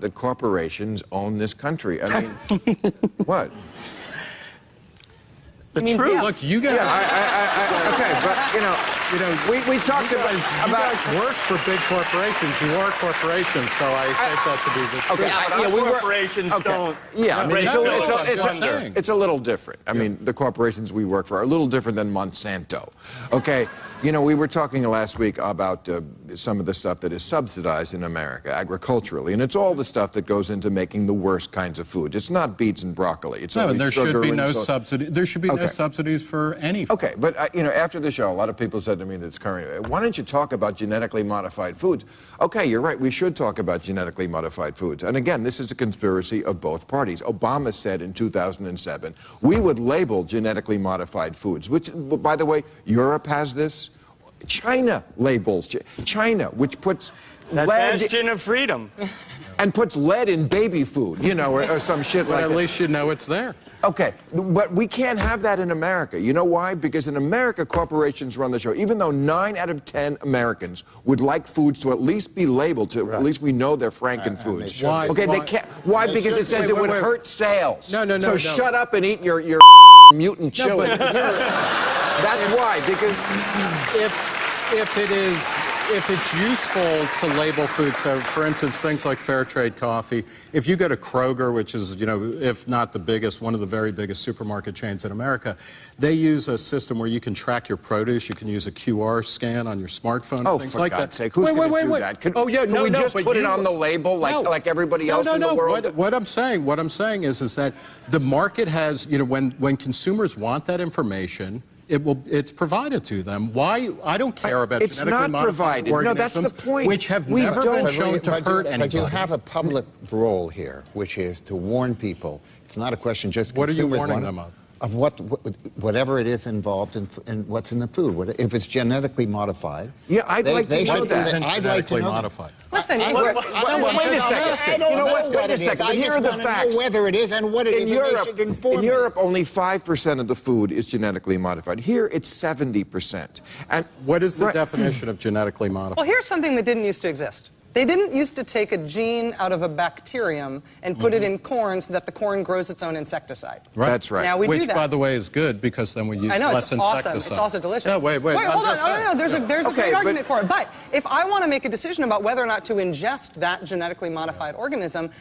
that corporations own this country. I mean, what? The truth. Yes. Look, you guys. Yeah, okay, but we talked about. You guys work for big corporations. You are corporations, so I take that to be the truth. Okay, Yeah, corporations don't. Yeah, I mean, saying. it's a little different. I mean, the corporations we work for are a little different than Monsanto. Okay, we were talking last week about some of the stuff that is subsidized in America agriculturally, and it's all the stuff that goes into making the worst kinds of food. It's not beets and broccoli. It's no, only there sugar should be and no salt. subsidy. There should be no subsidies for any food. Okay, but after the show, a lot of people said to me that's current. Why don't you talk about genetically modified foods? Okay, you're right. We should talk about genetically modified foods. And again, this is a conspiracy of both parties. Obama said in 2007 we would label genetically modified foods, which, by the way, Europe has this. China labels. China, which puts That bastion of freedom. and puts lead in baby food, or some shit like that. At least you know it's there. Okay, but we can't have that in America. You know why? Because in America, corporations run the show. Even though 9 out of 10 Americans would like foods to at least be labeled, at least we know they're Frankenfoods. Why? Okay, they can't. Why? Because it says it would hurt sales. No. So shut up and eat your mutant chili. That's why. Because if it's useful to label food, so for instance, things like fair trade coffee, if you go to Kroger, which is, if not the biggest, one of the very biggest supermarket chains in America, they use a system where you can track your produce. You can use a QR scan on your smartphone. Oh, things for like God's that. sake, who's going to do that? Can we just put it on the label like everybody else in the world? What I'm saying is that the market has, when consumers want that information, it's provided to them. Why? I don't care about genetically modified organisms, no, that's the point. Which have never been shown to hurt anybody. But you have a public role here, which is to warn people. It's not a question just What are you consumers warning them of? Of whatever it is involved in what's in the food. If it's genetically modified. Yeah, I'd like to know that. I'd like to know modified. Listen, wait a second. Wait a second. But here are the facts. Whether it is and what it is, and they should inform in Europe, only 5% of the food is genetically modified. Here, it's 70%. And what is the definition of genetically modified? well, here's something that didn't used to exist. They didn't used to take a gene out of a bacterium and put it in corn so that the corn grows its own insecticide. Right. That's right. Now we do Which, that. by the way, is good because then we use less insecticide. Awesome. It's also delicious. No, wait. Hold on. No. There's a great argument for it. But if I want to make a decision about whether or not to ingest that genetically modified organism,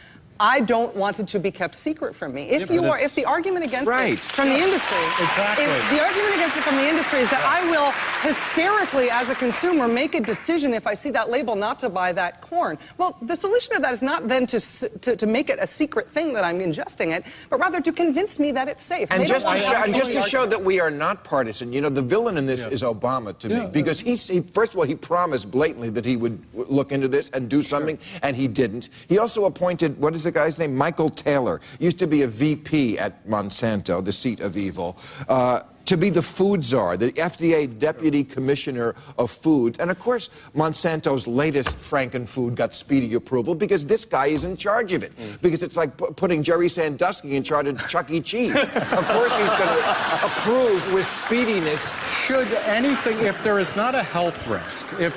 I don't want it to be kept secret from me. If the argument against it from the industry, if the argument against it from the industry is that I will hysterically, as a consumer, make a decision if I see that label not to buy that corn. Well, the solution to that is not then to make it a secret thing that I'm ingesting it, but rather to convince me that it's safe. And just to show that we are not partisan, the villain in this is Obama to me, because he first of all, he promised blatantly that he would look into this and do something, and he didn't. He also appointed, what is the guy's name? Michael Taylor. Used to be a VP at Monsanto, the seat of evil. To be the food czar, the FDA deputy commissioner of foods. And of course, Monsanto's latest Frankenfood got speedy approval because this guy is in charge of it. Because it's like putting Jerry Sandusky in charge of Chuck E. Cheese. Of course he's going to approve with speediness. Should anything, if there is not a health risk, and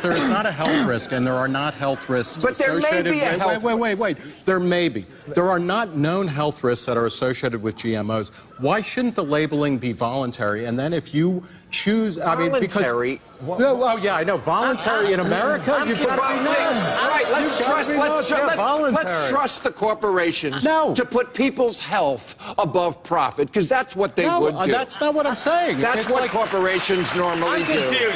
there are not health risks but there associated may be a health wait. There may be. There are not known health risks that are associated with GMOs. Why shouldn't the labeling be voluntary? And then if you choose, voluntary. Oh yeah, I know. Voluntary in America, you've got to be nuts. Right. Let's trust the corporations to put people's health above profit, because that's what they would do. That's not what I'm saying. That's what corporations normally do.